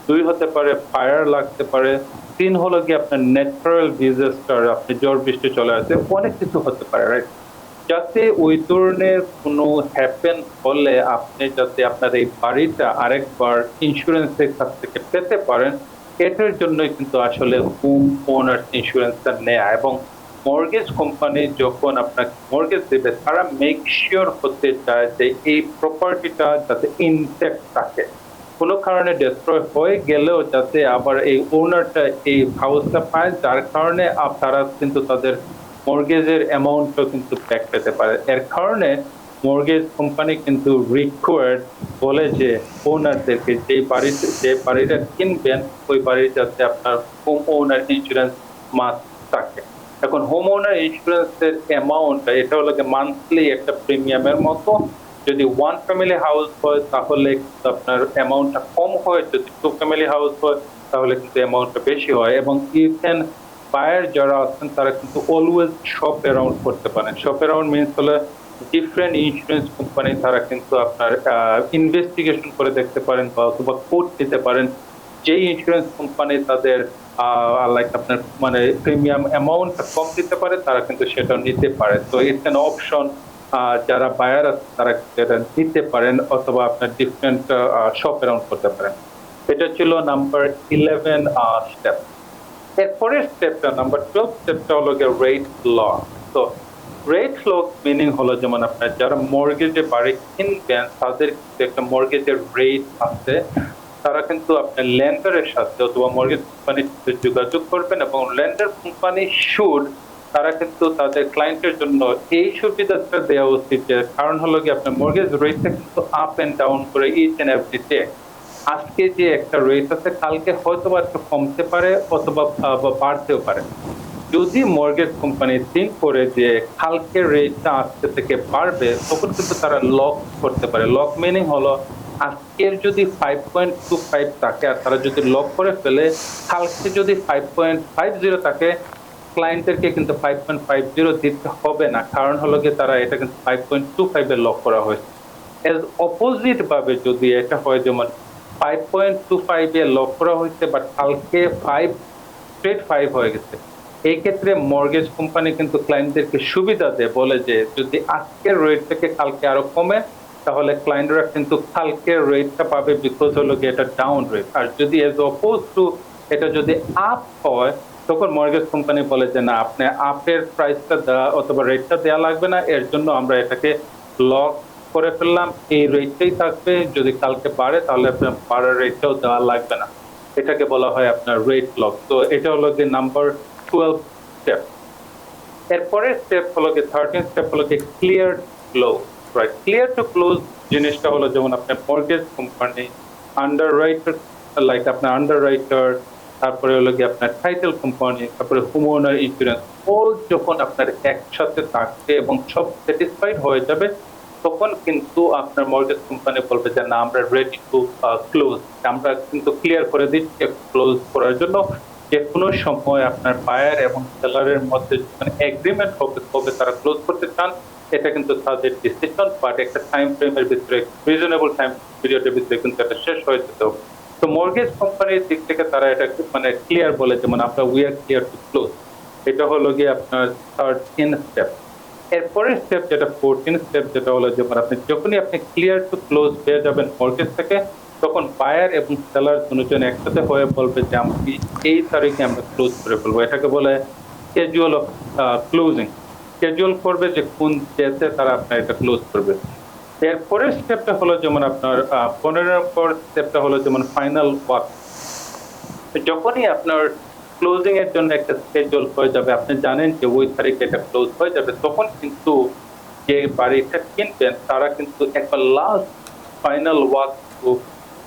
Speaker 2: 2 হতে পারে ফায়ার লাগতে পারে, 3 হলো গিয়ে আপনার ন্যাচারাল ডিজাস্টার, আপনি ঝড় বৃষ্টি চলে আসে, অনেক কিছু হতে পারে, রাইট? যাতে ওই ধরনের কোনো হ্যাপেন হলে আপনি যাতে আপনার এই বাড়িটা আরেকবার ইন্স্যুরেন্সের কাছ থেকে পেতে পারেন, এটার জন্যই কিন্তু আসলে হোম ওনার ইন্স্যুরেন্সটা নেয়া। এবং মর্গেজ কোম্পানি যখন আপনাকে মর্গেজ দেবে তারা মেক শিওর হতে চায় যে এই প্রপার্টিটা যাতে ইনটেক্ট থাকে, কোনো কারণে ডিস্ট্রয় হয়ে গেলেও যাতে আবার এই ওনারটা এই হাউসটা পায়, যার কারণে তারা কিন্তু তাদের মর্গেজের অ্যামাউন্টও কিন্তু ব্যাক পেতে পারে। এর কারণে মর্গেজ কোম্পানি কিন্তু রিকোয়ার্ড বলে যে ওনারদেরকে যে বাড়িটা কিনবেন ওই বাড়ির যাতে আপনার হোম ওনার ইন্স্যুরেন্স মাস্ট থাকে। এখন হোম ওনার ইন্স্যুরেন্সের অ্যামাউন্টটা এটা হলো মান্থলি একটা প্রিমিয়ামের মতো। যদি 1 ফ্যামিলি হাউস হয় তাহলে আপনার অ্যামাউন্টটা কম হয়, যদি 2 ফ্যামিলি হাউস হয় তাহলে কিন্তু অ্যামাউন্টটা বেশি হয়। এবং ইভেন বায়ার যারা আছেন তারা কিন্তু অলওয়েজ শপ অ্যারাউন্ড করতে পারেন। শপ অ্যারাউন্ড মিনস হলো ডিফারেন্ট ইন্স্যুরেন্স কোম্পানি তারা কিন্তু আপনার ইনভেস্টিগেশন করে দেখতে পারেন বা অথবা কোর্ট দিতে পারেন যেই ইন্স্যুরেন্স কোম্পানি তাদের লাইক আপনার মানে প্রিমিয়াম অ্যামাউন্টটা কম দিতে পারে তারা কিন্তু সেটা নিতে পারে। তো ইটস অ্যান অপশন, যারা বায়ার আছে তারা সেটা নিতে পারেন অথবা আপনার ডিফারেন্ট শপ অ্যারাউন্ড করতে পারেন। এটা ছিল নাম্বার 11 স্টেপ। এরপরের স্টেপটা নাম্বার 12 স্টেপটা হলো রেট লক। তো রেট লক মিনিং হলো যেমন আপনার যারা মর্গেজে বাড়ি কিনবেন তাদের একটা মর্গেজের রেট আছে, তারা কিন্তু আপনার ল্যান্ডারের সাথে অথবা মর্গেজ কোম্পানির সাথে যোগাযোগ করবেন এবং ল্যান্ডার কোম্পানি শুড তারা কিন্তু তাদের ক্লায়েন্টের জন্য এই সুবিধাটা দেওয়া উচিত, যে কারণ হলো কি আপনার মর্গেজ রেটটা কিন্তু আপ এন্ড ডাউন করে ইচ এন্ড এভরি ডে। আজকে যে একটা রেট আছে কালকে হয়তো বা একটু কমতে পারে অথবা বাড়তেও পারে। যদি মর্গেজ কোম্পানি থিঙ্ক করে যে কালকে রেটটা আজকে থেকে বাড়বে তখন কিন্তু তারা লক করতে পারে। লক মিনিং হলো আজকের যদি 5.25 থাকে আর তারা যদি লক করে ফেলে, কালকে যদি 5.50 থাকে ক্লায়েন্টদেরকে কিন্তু 5.50 দিতে হবে না, কারণ হলো কি তারা এটা কিন্তু 5.25 এ লক করা হয়েছে। এর অপোজিট ভাবে যদি এটা হয় যেমন 5.25 এ লক করা হয়েছে বাট কালকে 5 হয়ে গেছে, এই ক্ষেত্রে মর্গেজ কোম্পানি কিন্তু ক্লায়েন্টদেরকে সুবিধা দেয়, বলে যে যদি আজকের রেট থেকে কালকে আরো কমে তাহলে ক্লায়েন্টরা কিন্তু কালকের রেটটা পাবে, বিকজ হলো কি এটা ডাউন রেট। আর যদি এজ অপোজ টু এটা যদি আপ হয় তখন মর্গেজ কোম্পানি বলে যে না আপনি আপের প্রাইসটা দেওয়া অথবা রেটটা দেওয়া লাগবে না, এর জন্য আমরা এটাকে লক করে ফেললাম, এই রেটটাই থাকবে, যদি কালকে বাড়ে তাহলে আপনার বাড়ার রেটটাও দেওয়া লাগবে না। এটাকে বলা হয় আপনার রেট লক। তো এটা হলো যে নাম্বার 12 স্টেপ। এরপরে স্টেপ হলো কি 13 স্টেপ হলো কি clear close, right? Clear to close জিনিসটা হলো যেমন আপনার মর্গেজ কোম্পানি, আন্ডাররাইটার লাইক আপনার আন্ডাররাইটার, তারপরে হলো কি আপনার টাইটেল কোম্পানি, তারপরে হোম ওনার ইন্স্যুরেন্স, অল যখন আপনার একসাথে থাকবে এবং সব স্যাটিসফাইড হয়ে যাবে তখন কিন্তু আপনার মর্গেজ কোম্পানি বলবে যে না আমরা রেডি টু ক্লোজ, আমরা কিন্তু ক্লিয়ার করে দিচ্ছি ক্লোজ করার জন্য। যে কোনো সময় আপনার বায়ার এবং সেলারের মধ্যে যখন এগ্রিমেন্ট হবে কবে তারা ক্লোজ করতে চান এটা কিন্তু তাদের ডিসিশন, বাট একটা টাইম ফ্রেমের ভিতরে রিজনেবল টাইম পিরিয়ডের ভিতরে কিন্তু এটা শেষ হয়ে যেতে হবে। তো মর্গেজ কোম্পানির দিক থেকে তারা এটা মানে ক্লিয়ার বলে যেমন আমরা we are clear to close. এটা হলো গিয়ে আপনার 13 স্টেপ। এরপরের স্টেপ যেটা 14 স্টেপ যেটা হলো যেমন আপনি যখনই আপনি ক্লিয়ার টু ক্লোজ পেয়ে যাবেন মর্গেজ থেকে তখন বায়ার এবং সেলার দুজন একসাথে হয়ে বলবে যে আমি এই তারিখে আমরা ক্লোজ করে ফেলবো। এটাকে বলে ক্যাজুয়াল অফ ক্লোজিং। ক্যাজুয়াল করবে যে কোন ডেতে তারা আপনার এটা ক্লোজ করবে। এরপরের স্টেপটা হলো যেমন আপনার 15 নম্বর স্টেপটা হলো যেমন ফাইনাল ওয়াক। যখনই আপনার ক্লোজিং এর জন্য একটা স্কেডিউল হয়ে যাবে, আপনি জানেন যে ওই তারিখে এটা ক্লোজ হয়ে যাবে, তখন কিন্তু যে বাড়িটা কিনবেন তারা কিন্তু একটা লাস্ট ফাইনাল ওয়াক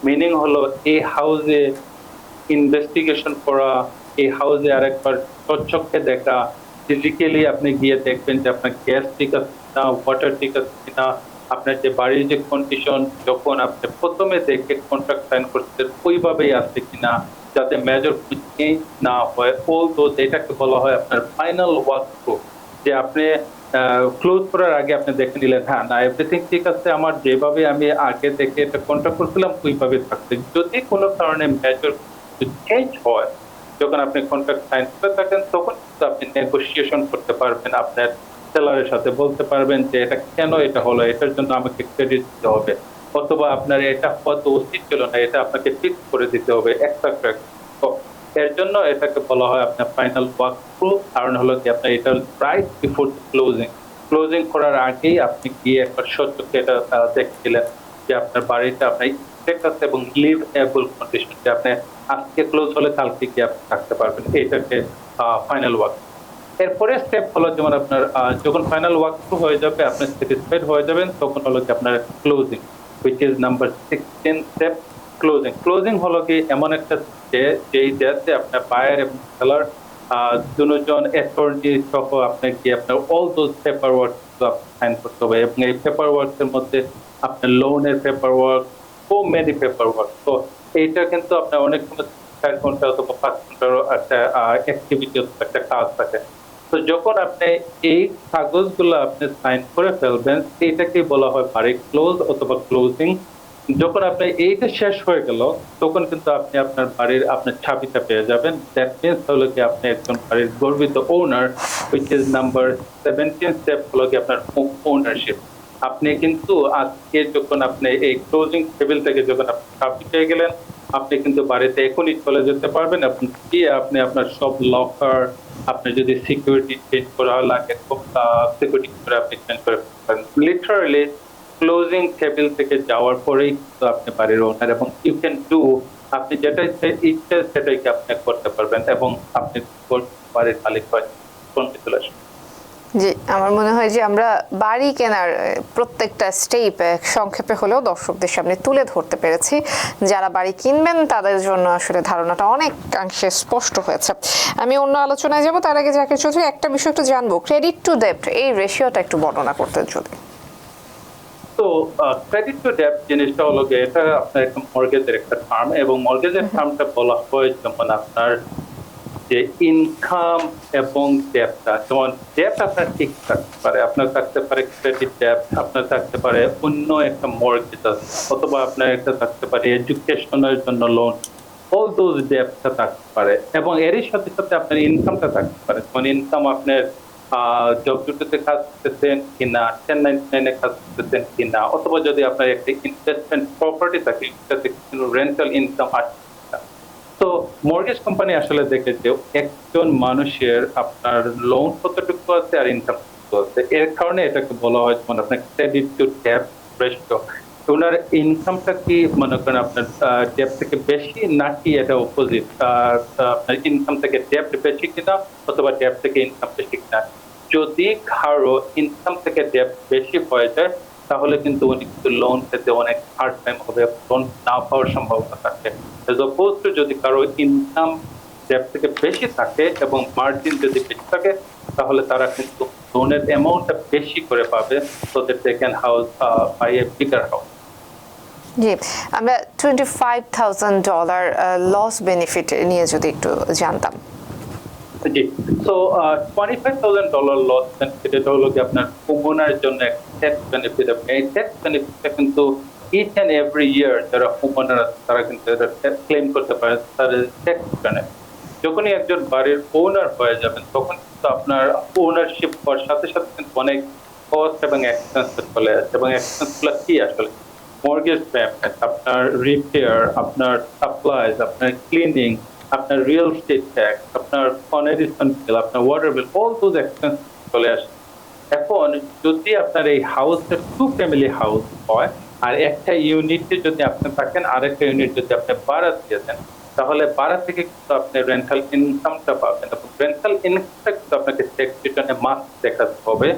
Speaker 2: মিনিং হলো এই হাউসে ইনভেস্টিগেশন করা, এই হাউসে আরেকবার স্বচ্ছকে দেখা, ফিজিক্যালি আপনি গিয়ে দেখবেন যে আপনার গ্যাস ঠিক আছে কিনা, ওয়াটার ঠিক আছে কিনা, আপনার যে বাড়ির যে কন্ডিশন যখন আপনি প্রথমে দেখে কন্ট্রাক্ট সাইন করছেন ওইভাবেই আছে কিনা, যাতে মেজর চেঞ্জ না হয়। অল দোজ এটাকে বলা হয় আপনার ফাইনাল ওয়াক থ্রু, যে আপনি ক্লোজ করার আগে আপনি দেখে নিলেন, হ্যাঁ না এভরিথিং ঠিক আছে, আমার যেভাবে আমি আগে থেকে এটা কন্ট্যাক্ট করছিলাম ওইভাবে থাকছে। যদি কোনো কারণে মেজর চেঞ্জ হয়, যখন আপনি কন্ট্রাক্ট সাইন করে থাকেন তখন কিন্তু আপনি নেগোসিয়েশন করতে পারবেন, আপনার সেলারের সাথে বলতে পারবেন যে এটা কেন এটা হলো, এটার জন্য আমাকে ক্রেডিট দিতে হবে, অথবা আপনার এটা হয়তো উচিত ছিল না, এটা আপনাকে ফিক্স করে দিতে হবে এক্সট্রা। তো এর জন্য এটাকে বলা হয় আপনার ফাইনাল ওয়াক থ্রু। কারণ হলো কি আপনার এটা রাইট বিফোর ক্লোজিং করার আগেই আপনি গিয়ে একবার সত্যকে এটা দেখছিলেন যে আপনার বাড়িটা আপনার ঠিক আছে এবং লিভ এবল কন্ডিশন, যে আপনি আজকে ক্লোজ হলে কালকে গিয়ে আপনি থাকতে পারবেন, এটাকে ফাইনাল ওয়াক। এরপরে স্টেপ হলো যেমন আপনার যখন ফাইনাল ওয়াক থ্রু হয়ে যাবে, আপনি স্যাটিসফাইড হয়ে যাবেন, তখন হলো কি আপনার closing, which is number 16 step. Closing হলো কি এমন একটা যেই ডেটে আপনার বায়ার এবং সেলার দুজন অ্যাটর্নি সহ আপনার গিয়ে আপনার all those paper work sign করতে হবে, এবং এই পেপার ওয়ার্কের মধ্যে আপনার লোনের paper work, so many paper work. তো এইটা কিন্তু আপনার অনেক সময় 4 ঘন্টা অথবা 5 ঘন্টার একটা অ্যাক্টিভিটি অথবা একটা কাজ থাকে। তো যখন আপনি এই কাগজগুলো আপনি সাইন করে ফেলবেন, এটাকে বলা হয় বাড়ি ক্লোজ অথবা ক্লোজিং। যখন আপনার এইটা শেষ হয়ে গেল, তখন কিন্তু আপনি আপনার বাড়ির আপনার চাবিটা পেয়ে যাবেন। দ্যাট মিনস হলো কি আপনি একজন বাড়ির গর্বিত ওনার, হুইচ ইজ নাম্বার 17 স্টেপ হলো কি আপনার ওনারশিপ। আপনি কিন্তু আজকে যখন আপনি এই ক্লোজিং টেবিল থেকে যখন আপনি চাবি পেয়ে গেলেন, আপনি কিন্তু বাড়িতে এখনই চলে যেতে পারবেন এবং গিয়ে আপনি আপনার সব লকার, আপনি যদি সিকিউরিটি চেঞ্জ করা লাগে সিকিউরিটি করে আপনি চেঞ্জ করে পারেন। লিটারালি ক্লোজিং টেবিল থেকে যাওয়ার পরেই তো আপনি বাড়ির ওনার, এবং ইউ ক্যান ডু, আপনি যেটা ইচ্ছা সেটাই আপনি করতে পারবেন এবং আপনি বাড়ির মালিক হয় চলে আসবেন।
Speaker 1: জি, আমার মনে হয় যে আমরা বাড়ি কেনার প্রত্যেকটা স্টেপ সংক্ষেপে হলেও দর্শকদের সামনে তুলে ধরতে পেরেছি। যারা বাড়ি কিনবেন তাদের জন্য আসলে ধারণাটা অনেকাংশে স্পষ্ট হয়েছে। আমি অন্য আলোচনায় যাব, তার আগে জাকির চৌধুরী একটা বিষয় একটু জানবো, ক্রেডিট টু ডেপ্ট এই রেশিওটা একটু বর্ণনা করতেন যদি।
Speaker 2: তো ক্রেডিট টু ডেপ্ট জিনিসটা হলো গিয়ে এটা আপনার একটা মর্গেজের একটা টার্ম, এবং মর্গেজের টার্মটা বলা হয় যেমন আপনার যে ইনকাম এবং ডেপ্টটা, যেমন ডেপ্ট আপনার ঠিক থাকতে পারে, আপনার থাকতে পারে ক্রেডিট ডেপ্ট, আপনার থাকতে পারে অন্য একটা মর্গেজ আছে, অথবা আপনার একটা থাকতে পারে এডুকেশনের জন্য লোন, অল দোজ ডেপ্টটা থাকতে পারে, এবং এরই সাথে সাথে আপনার ইনকামটা থাকতে পারে। যেমন ইনকাম আপনার জব ডিউটিতে কাজ করতেছেন কিনা, 1099 কাজ করতেছেন কিনা, অথবা যদি আপনার একটা ইনভেস্টমেন্ট প্রপার্টি থাকে সেটাতে রেন্টাল ইনকাম আসছে। তো মর্গেজ কোম্পানি আসলে দেখে যে একজন মানুষের আপনার লোন কতটুকু আছে আর ইনকাম কত আছে, এর কারণে এটাকে বলা হয় যেমন আপনার ক্রেডিট টু ডেপ্ট রেশিও। ওনার ইনকামটা কি মনে করেন আপনার ডেপ্ট থেকে বেশি নাকি এটা অপোজিট, আপনার ইনকাম থেকে ডেপ্ট বেশি কিনা অথবা ডেপ্ট থেকে ইনকাম বেশি কিনা। যদি কারো ইনকাম থেকে ডেপ্ট বেশি হয়ে যায় তাহলে কিন্তু উনি কিন্তু লোন পেতে অনেক হার্ড টাইম হবে, লোন না পাওয়ার সম্ভাবনা থাকে। যদি কারো ইনকাম ডেপ্ট থেকে বেশি থাকে এবং মার্জিন যদি বেশি থাকে, তাহলে তারা কিন্তু লোনের অ্যামাউন্টটা বেশি করে পাবে, so that they can buy a bigger house.
Speaker 1: জি, আমরা $25,000 লস বেনিফিট নিয়ে যদি একটু জানতাম।
Speaker 2: জি, সো $25,000 লস বেনিফিট, এটা হলো কি আপনার হোমওনার জন্য একটা ট্যাক্স বেনিফিট। এই ট্যাক্স বেনিফিটটা কিন্তু ইচ অ্যান্ড এভরি ইয়ার যারা হোমওনার আছে তারা কিন্তু এটা ক্লেম করতে পারে তাদের ট্যাক্স বেনিফিট। যখনই একজন বাড়ির ওনার হয়ে যাবেন তখন কিন্তু আপনার ওনারশিপ হওয়ার সাথে সাথে কিন্তু অনেক কস্ট এবং এক্সপেন্স চলে আসে, এবং এক্সপেন্সগুলো কি আসলে মর্গেজ পেমেন্ট, আপনার রিপেয়ার, আপনার সাপ্লাইজ, আপনার ক্লিনিং, আপনার রিয়েল এস্টেট ট্যাক্স, আপনার কনেডিশন বিল, আপনার water bill, all those expense চলে আসে। এখন যদি আপনার এই হাউসটা 2 ফ্যামিলি হাউস হয় আর একটা ইউনিটে যদি আপনি থাকেন আর একটা ইউনিট যদি আপনি ভাড়া দিয়ে দেন, তাহলে ভাড়া থেকে কিন্তু আপনি রেন্টাল ইনকামটা পাবেন, এবং রেন্টাল ইনকামটা কিন্তু আপনাকে ট্যাক্স রিটার্নে মাস্ট দেখাতে হবে।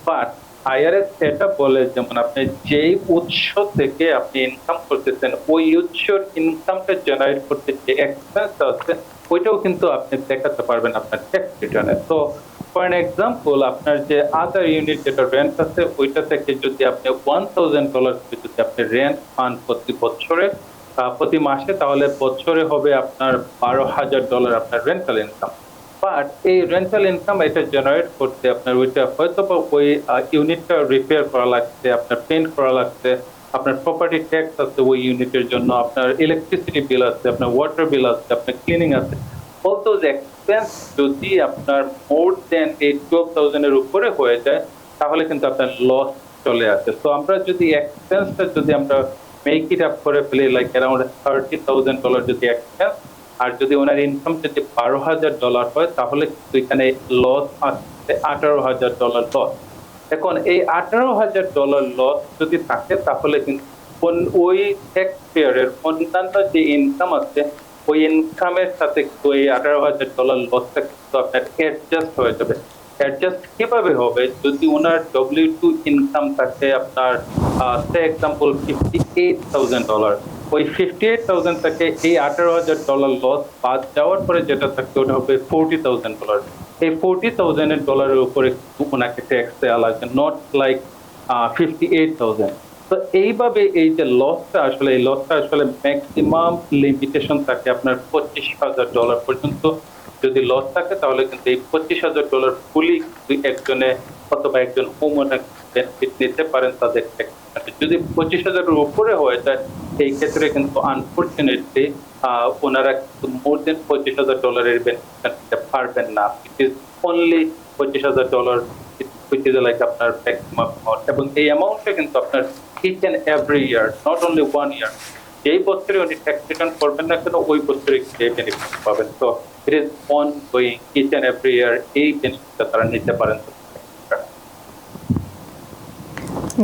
Speaker 2: বাট আইআরএস এটা বলে যেমন আপনি যেই উৎস থেকে আপনি ইনকাম করতেছেন ওই উৎসর ইনকামটা জেনারেট করতে যে এক্সপেন্স আছে ওইটাও কিন্তু আপনি দেখাতে পারবেন আপনার ট্যাক্স রিটার্নে। তো ফর এন এক্সাম্পল, আপনার যে আদার ইউনিট যেটা রেন্ট আছে ওইটা থেকে যদি আপনি $1,000 যদি আপনি রেন্ট পান প্রতি মাসে, তাহলে বছরে হবে আপনার $12,000 আপনার রেন্টাল ইনকাম। বাট এই রেন্টাল ইনকাম এটা জেনারেট করতে আপনার ওইটা হয়তো বা ওই ইউনিটটা রিপেয়ার করা লাগছে, আপনার পেন্ট করা লাগছে, আপনার প্রপার্টি ট্যাক্স আছে ওই ইউনিটের জন্য, আপনার ইলেকট্রিসিটি বিল আছে, আপনার ওয়াটার বিল আছে, আপনার ক্লিনিং আছে। অল দোজ এক্সপেন্স যদি আপনার মোর দেন এই 12,000 এর উপরে হয়ে যায় তাহলে কিন্তু আপনার লস চলে আসে। তো আমরা যদি এক্সপেন্সটা যদি আমরা মেক ইট আপ করে ফেলি লাইক অ্যারাউন্ড $30,000 যদি এক্সপেন্স, আর যদি ওনার ইনকাম যদি $12,000 হয় তাহলে কিন্তু এখানে লস আসছে $18,000 লস। এখন এই $18,000 লস যদি থাকে তাহলে কিন্তু ওই ট্যাক্স পেয়ারের অন্যান্য যে ইনকাম আছে ওই ইনকামের সাথে ওই $18,000 লসটা কিন্তু আপনার অ্যাডজাস্ট হয়ে যাবে। অ্যাডজাস্ট কিভাবে হবে? যদি ওনার W2 ইনকাম থাকে আপনার সে এক্সাম্পল $58,000, ওই $58,000 থেকে এই $18,000 লস বাদ যাওয়ার পরে যেটা থাকে ওটা হবে $40,000। এই $40,000 উপরে ওনাকে ট্যাক্স দেওয়া লাগবে, নট লাইক 58,000। তো এইভাবে এই যে লসটা আসলে এই লসটা আসলে ম্যাক্সিমাম লিমিটেশন থাকে আপনার $25,000 পর্যন্ত যদি লস থাকে তাহলে কিন্তু এই $25,000 ফুলি একজনে অথবা একজন হোমওনার বেনিফিট নিতে পারেন তাদের ট্যাক্স। যদি 25,000 এর উপরে হয়ে যায় এই ক্ষেত্রে কিন্তু আনফরচুনেটলি ওনারা কিন্তু মোর দেন $25,000 এর বেনিফিট নিতে পারবেন না। It is only $25,000 which is like আপনার ম্যাক্সিমাম অ্যামাউন্ট, এবং এই অ্যামাউন্টটা কিন্তু আপনার each and every year, not only 1 year, যেই বছরে উনি ট্যাক্স রিটার্ন করবেন না কেন ওই বছরে সেই বেনিফিট পাবেন। তো it is on going, each and every year এই বেনিফিটটা তারা নিতে পারেন।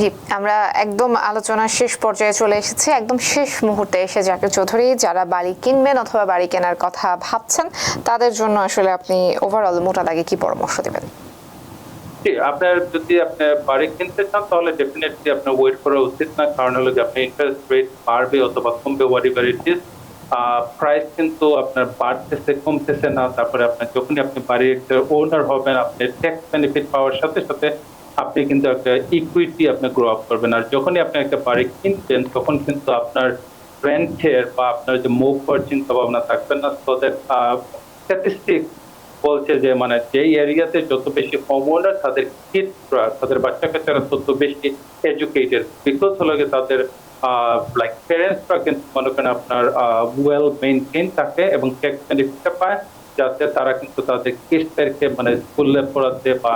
Speaker 1: জি, আমরা একদম আলোচনার শেষ পর্যায়ে চলে এসেছি, একদম শেষ মুহূর্তে এসে জাকির চৌধুরী, যারা বাড়ি কিনবেন অথবা বাড়ি কেনার কথা ভাবছেন তাদের জন্য আসলে আপনি ওভারঅল মোটা দাগে কি পরামর্শ দেবেন?
Speaker 2: আপনার যদি আপনি বাড়ি কিনতে চান তাহলে ডেফিনেটলি আপনার ওয়েট করা উচিত না, কারণ হলো যে আপনার ইন্টারেস্ট রেট বাড়বে অথবা কমবে, হোয়াটএভার ইট ইজ, প্রাইস কিন্তু আপনার বাড়তেছে কমতেছে না। তারপরে আপনার যখনই আপনি বাড়ির একটা ওনার হবেন আপনি ট্যাক্স বেনিফিট পাওয়ার সাথে সাথে আপনি কিন্তু একটা ইকুইটি আপনি গ্রো আপ করবেন। আর যখনই আপনি একটা বাড়ি কিনছেন তখন কিন্তু আপনার রেন্টের বা আপনার যে মুভ করার চিন্তা ভাবনা থাকবে না। সো দ্যাট স্ট্যাটিস্টিক্স বলছে যে মানে যেই এরিয়াতে যত বেশি হোমওনার তাদের কিডসরা, তাদের বাচ্চা কাচ্চারা তত বেশি এডুকেটেড, বিকজ হলো গিয়ে তাদের লাইক প্যারেন্টসরা কিন্তু মনে করেন আপনার ওয়েল মেইনটেইন থাকে এবং ট্যাক্স বেনিফিটটা পায়, যাতে তারা কিন্তু তাদের কিডসদেরকে মানে স্কুলে পড়াতে বা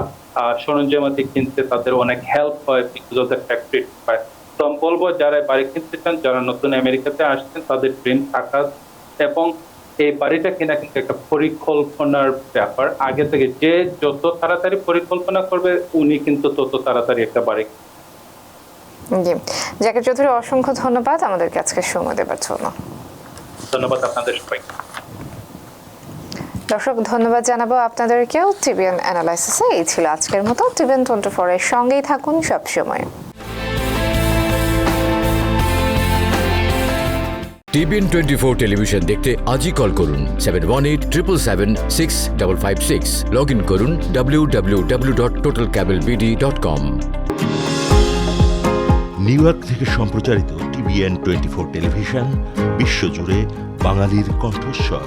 Speaker 2: সরঞ্জামাতি কিনতে তাদের অনেক হেল্প হয় because of the tax rate পায়। তো আমি বলবো যারা বাড়ি কিনতে চান, যারা নতুন আমেরিকাতে আসছেন তাদের ড্রিম থাকা এবং এই বাড়িটা কিনা কিন্তু একটা পরিকল্পনার ব্যাপার। আগে থেকে যে যত তাড়াতাড়ি পরিকল্পনা করবে উনি কিন্তু তত তাড়াতাড়ি একটা বাড়ি।
Speaker 1: জি, জাকির চৌধুরী অসংখ্য ধন্যবাদ আমাদেরকে আজকে সময় দেওয়ার জন্য।
Speaker 2: ধন্যবাদ আপনাদের সবাইকে।
Speaker 1: দর্শক, ধন্যবাদ জানাবো আপনাদেরকেও। টিভিএন অ্যানালাইসিসে এই ছিল আজকের মতো। টিভিএন 24 এর সঙ্গেই থাকুন সবসময়।
Speaker 6: টিভিএন 24 টেলিভিশন দেখতে আজই কল করুন 7187776556। লগ ইন করুন www.totalcablebd.com।
Speaker 7: নিউ ইয়র্ক থেকে সম্প্রচারিত টিভিএন 24 টেলিভিশন বিশ্বজুড়ে বাঙালির কণ্ঠস্বর।